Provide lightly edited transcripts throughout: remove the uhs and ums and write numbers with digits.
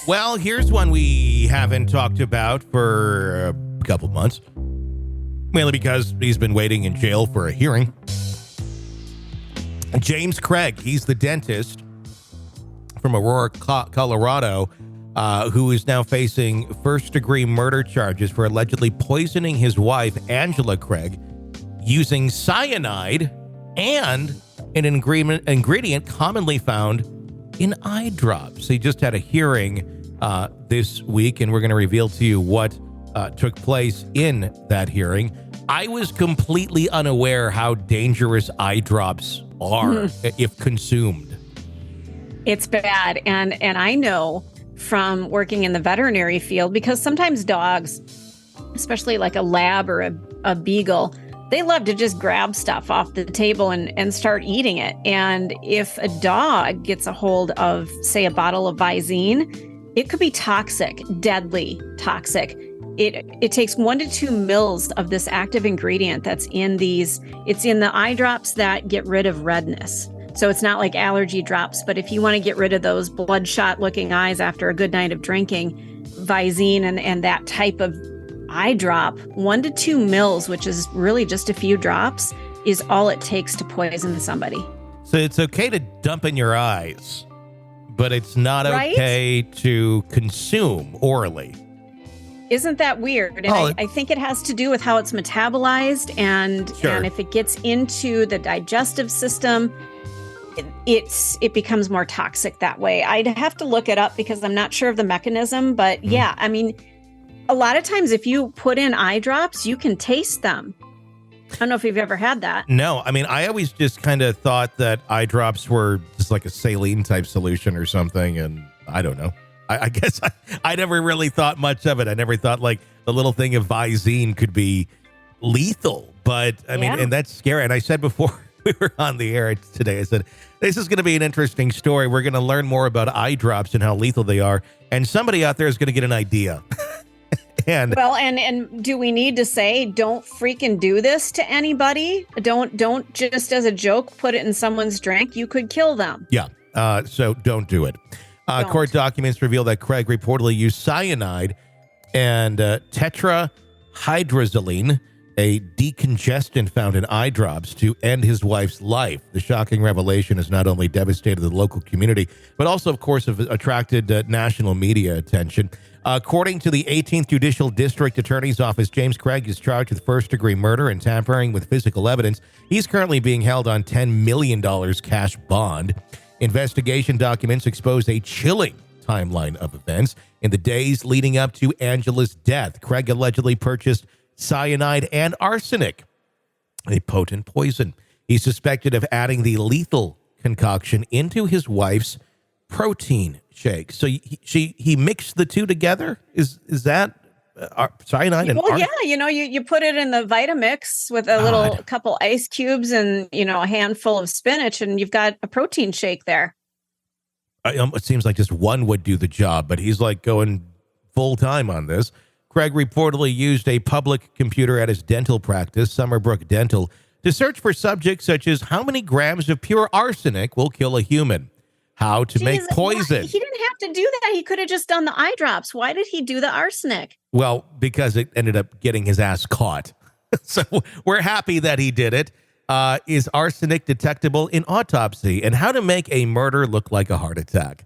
Well, here's one we haven't talked about for a couple months, mainly because he's been waiting in jail for a hearing. James Craig, he's the dentist from Aurora, Colorado, who is now facing first-degree murder charges for allegedly poisoning his wife, Angela Craig, using cyanide and an ingredient commonly found in eye drops. He just had a hearing this week, and we're going to reveal to you what took place in that hearing. I was completely unaware how dangerous eye drops are if consumed. It's bad. And I know from working in the veterinary field, because sometimes dogs, especially like a lab or a beagle, they love to just grab stuff off the table and start eating it. And if a dog gets a hold of, say, a bottle of Visine, it could be toxic, deadly toxic. It takes 1 to 2 mils of this active ingredient that's in these. It's in the eye drops that get rid of redness. So it's not like allergy drops, but if you want to get rid of those bloodshot looking eyes after a good night of drinking, Visine and that type of eye drop, 1 to 2 mils, which is really just a few drops, is all it takes to poison somebody. So it's okay to dump in your eyes, but it's not okay to consume orally. Isn't that weird? And I think it has to do with how it's metabolized and if it gets into the digestive system, it becomes more toxic that way. I'd have to look it up because I'm not sure of the mechanism, but yeah, I mean, a lot of times if you put in eye drops, you can taste them. I don't know if you've ever had that. No, I mean, I always just kind of thought that eye drops were just like a saline type solution or something, and I don't know. I guess I never really thought much of it. I never thought like the little thing of Visine could be lethal, but I mean, and that's scary. And I said before we were on the air today, I said, this is going to be an interesting story. We're going to learn more about eye drops and how lethal they are. And somebody out there is going to get an idea. And do we need to say, don't freaking do this to anybody? Don't just as a joke, put it in someone's drink. You could kill them. Yeah. So don't do it. Court documents reveal that Craig reportedly used cyanide and tetrahydrozoline, a decongestant found in eye drops, to end his wife's life. The shocking revelation has not only devastated the local community, but also, of course, have attracted national media attention. According to the 18th Judicial District Attorney's Office, James Craig is charged with first-degree murder and tampering with physical evidence. He's currently being held on $10 million cash bond. Investigation documents exposed a chilling timeline of events in the days leading up to Angela's death. Craig allegedly purchased cyanide and arsenic, a potent poison. He's suspected of adding the lethal concoction into his wife's protein shake. So he mixed the two together? Is that cyanide and arsenic? Yeah, you put it in the Vitamix with a couple ice cubes and, a handful of spinach, and you've got a protein shake there. It seems like just one would do the job, but he's like going full time on this. Craig reportedly used a public computer at his dental practice, Summerbrook Dental, to search for subjects such as how many grams of pure arsenic will kill a human, how to make poison. He didn't have to do that. He could have just done the eye drops. Why did he do the arsenic? Well, because it ended up getting his ass caught. So we're happy that he did it. Is arsenic detectable in autopsy? And how to make a murder look like a heart attack.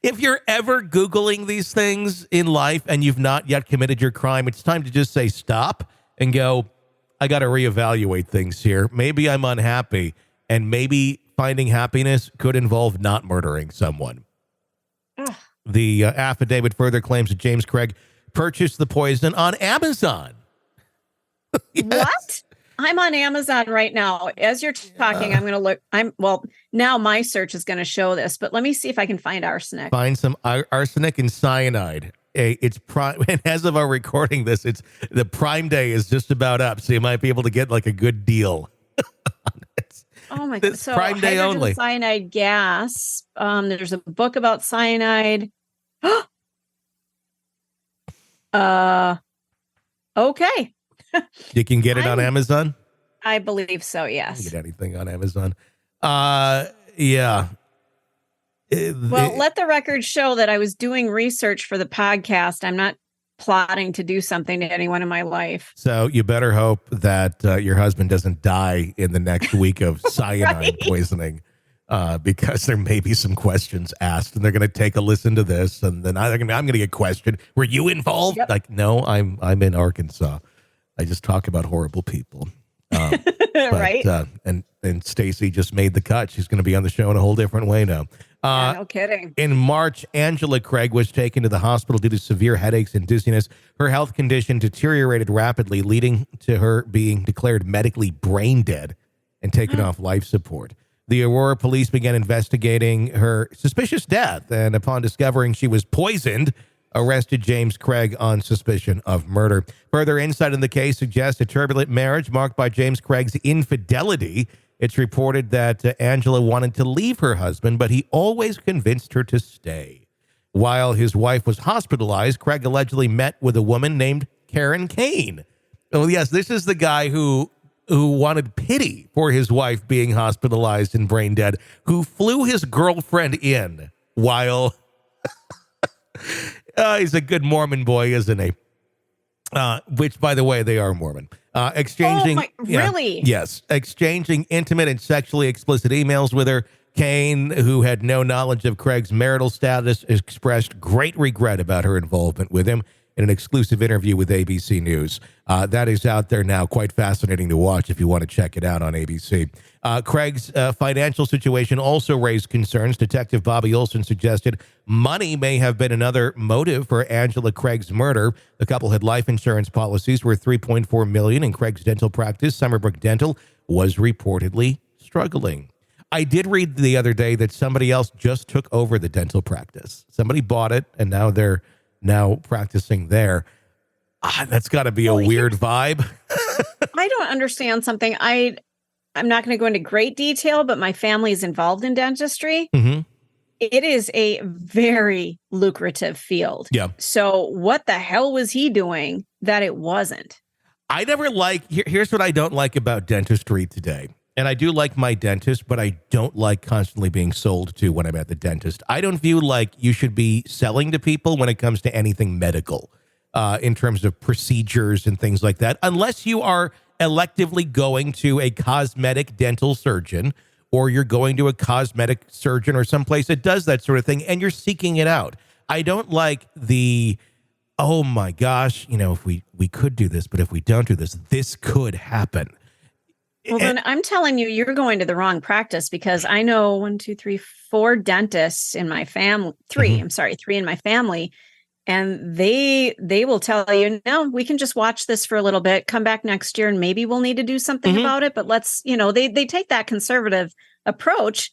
If you're ever Googling these things in life and you've not yet committed your crime, it's time to just say stop and go, I got to reevaluate things here. Maybe I'm unhappy, and maybe finding happiness could involve not murdering someone. Ugh. The affidavit further claims that James Craig purchased the poison on Amazon. Yes. What? I'm on Amazon right now. As you're talking, I'm going to look. Now my search is going to show this, but let me see if I can find arsenic. Find some arsenic and cyanide. It's prime, and as of our recording this, it's the Prime Day is just about up, so you might be able to get like a good deal. Oh my God! So Prime Day only. Cyanide gas. There's a book about cyanide. Okay. You can get it on Amazon? I believe so, yes. You can get anything on Amazon. Yeah. Well, let the record show that I was doing research for the podcast. I'm not plotting to do something to anyone in my life. So you better hope that your husband doesn't die in the next week of cyanide poisoning, because there may be some questions asked, and they're going to take a listen to this, and then I'm going to get questioned. Were you involved? Yep. Like, no, I'm in Arkansas. I just talk about horrible people. Right. And Stacy just made the cut. She's going to be on the show in a whole different way now. Yeah, no kidding. In March, Angela Craig was taken to the hospital due to severe headaches and dizziness. Her health condition deteriorated rapidly, leading to her being declared medically brain dead and taken off life support. The Aurora police began investigating her suspicious death, and upon discovering she was poisoned, arrested James Craig on suspicion of murder. Further insight in the case suggests a turbulent marriage marked by James Craig's infidelity. It's reported that Angela wanted to leave her husband, but he always convinced her to stay. While his wife was hospitalized, Craig allegedly met with a woman named Karen Kane. Oh, yes, this is the guy who wanted pity for his wife being hospitalized and brain dead, who flew his girlfriend in while... he's a good Mormon boy, isn't he? Which, by the way, they are Mormon. Exchanging, really? Yes, exchanging intimate and sexually explicit emails with her. Kane, who had no knowledge of Craig's marital status, expressed great regret about her involvement with him in an exclusive interview with ABC News. That is out there now. Quite fascinating to watch if you want to check it out on ABC. Craig's financial situation also raised concerns. Detective Bobby Olson suggested money may have been another motive for Angela Craig's murder. The couple had life insurance policies worth $3.4 million, and Craig's dental practice, Summerbrook Dental, was reportedly struggling. I did read the other day that somebody else just took over the dental practice. Somebody bought it, and now they're practicing there. That's got to be a weird vibe. I don't understand something. I'm not going to go into great detail, but my family is involved in dentistry. Mm-hmm. It is a very lucrative field. Yeah. So what the hell was he doing that it wasn't? I never here's what I don't like about dentistry today. And I do like my dentist, but I don't like constantly being sold to when I'm at the dentist. I don't view like you should be selling to people when it comes to anything medical, in terms of procedures and things like that, unless you are electively going to a cosmetic dental surgeon, or you're going to a cosmetic surgeon or someplace that does that sort of thing, and you're seeking it out. I don't like oh my gosh, if we could do this, but if we don't do this, this could happen. Well, then I'm telling you, you're going to the wrong practice, because I know 4 dentists in my family, 3 in my family. And they will tell you, no, we can just watch this for a little bit, come back next year, and maybe we'll need to do something about it. But let's, they take that conservative approach,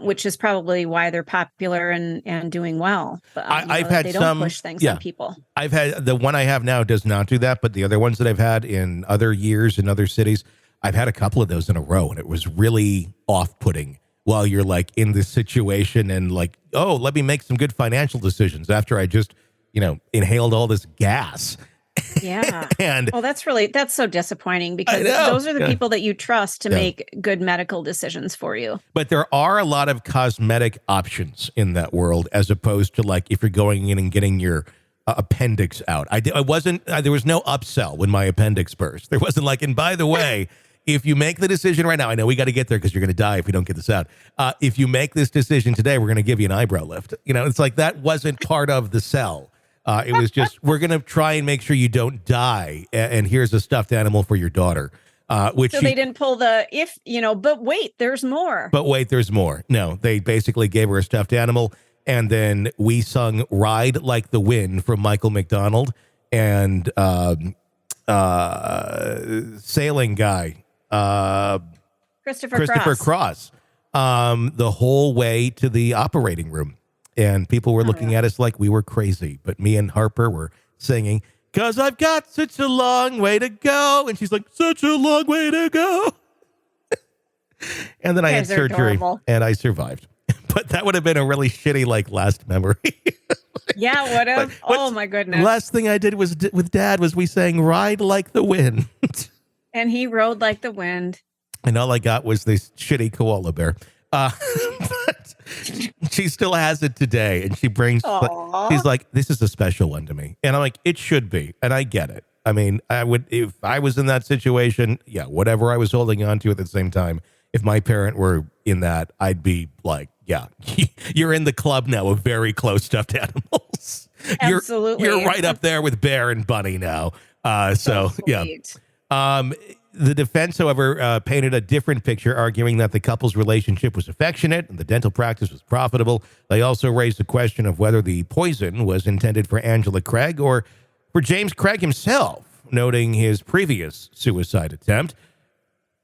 which is probably why they're popular and doing well. But I've had they don't push things on people. I've had the one I have now does not do that, but the other ones that I've had in other years in other cities, I've had a couple of those in a row, and it was really off-putting while you're like in this situation and like, oh, let me make some good financial decisions after I just inhaled all this gas. Yeah. And that's so disappointing, because those are the people that you trust to make good medical decisions for you. But there are a lot of cosmetic options in that world, as opposed to like if you're going in and getting your appendix out. There was no upsell when my appendix burst. There wasn't like, and by the way, if you make the decision right now, I know we got to get there because you're going to die if we don't get this out. If you make this decision today, we're going to give you an eyebrow lift. It's like that wasn't part of the sell. It was just, we're going to try and make sure you don't die. And here's a stuffed animal for your daughter. They didn't pull but wait, there's more. But wait, there's more. No, they basically gave her a stuffed animal. And then we sung Ride Like the Wind from Michael McDonald and sailing guy. Christopher Cross. The whole way to the operating room. And people were looking at us like we were crazy. But me and Harper were singing, "'Cause I've got such a long way to go." And she's like, "Such a long way to go." And then I had surgery and I survived. But that would have been a really shitty last memory. Yeah, would have. Oh my goodness. Last thing I did was with Dad was we sang "Ride Like the Wind." And he rode like the wind. And all I got was this shitty koala bear. She still has it today, and she brings. She's like, "This is a special one to me," and I'm like, "It should be," and I get it. I mean, I would if I was in that situation. Yeah, whatever I was holding on to at the same time. If my parent were in that, I'd be like, "Yeah, you're in the club now of very close stuffed animals. Absolutely, you're right up there with Bear and Bunny now." So yeah. The defense, however, painted a different picture, arguing that the couple's relationship was affectionate and the dental practice was profitable. They also raised the question of whether the poison was intended for Angela Craig or for James Craig himself, noting his previous suicide attempt.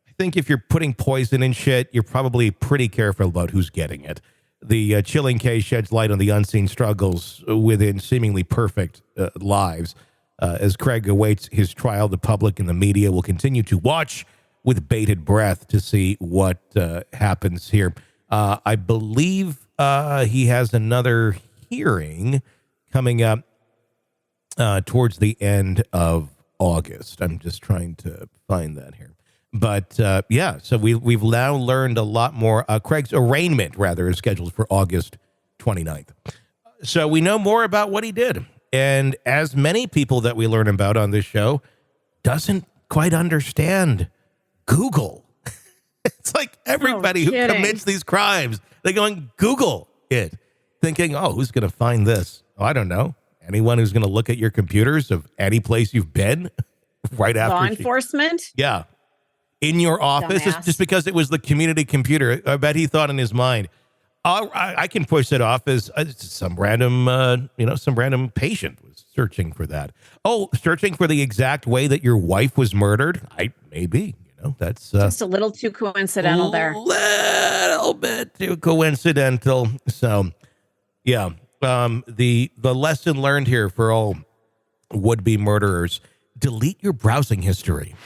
I think if you're putting poison in shit, you're probably pretty careful about who's getting it. The chilling case sheds light on the unseen struggles within seemingly perfect lives. As Craig awaits his trial, the public and the media will continue to watch with bated breath to see what happens here. I believe he has another hearing coming up towards the end of August. I'm just trying to find that here. But yeah, so we've now learned a lot more. Craig's arraignment, rather, is scheduled for August 29th. So we know more about what he did. And as many people that we learn about on this show doesn't quite understand Google. It's like everybody who commits these crimes, they go and Google it, thinking, oh, who's going to find this? Oh, I don't know. Anyone who's going to look at your computers of any place you've been right after. Law enforcement? Yeah. In your office, just because it was the community computer. I bet he thought in his mind, I can push it off as some random, some random patient was searching for that. Oh, searching for the exact way that your wife was murdered? Maybe, that's just a little too coincidental there. Little bit too coincidental. So, yeah, the lesson learned here for all would-be murderers: delete your browsing history.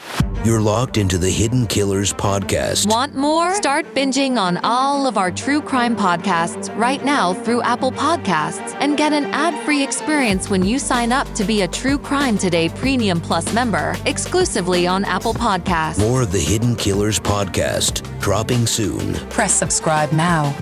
You're locked into the Hidden Killers podcast. Want more? Start binging on all of our true crime podcasts right now through Apple Podcasts and get an ad-free experience when you sign up to be a True Crime Today Premium Plus member, exclusively on Apple Podcasts. More of the Hidden Killers podcast, dropping soon. Press subscribe now.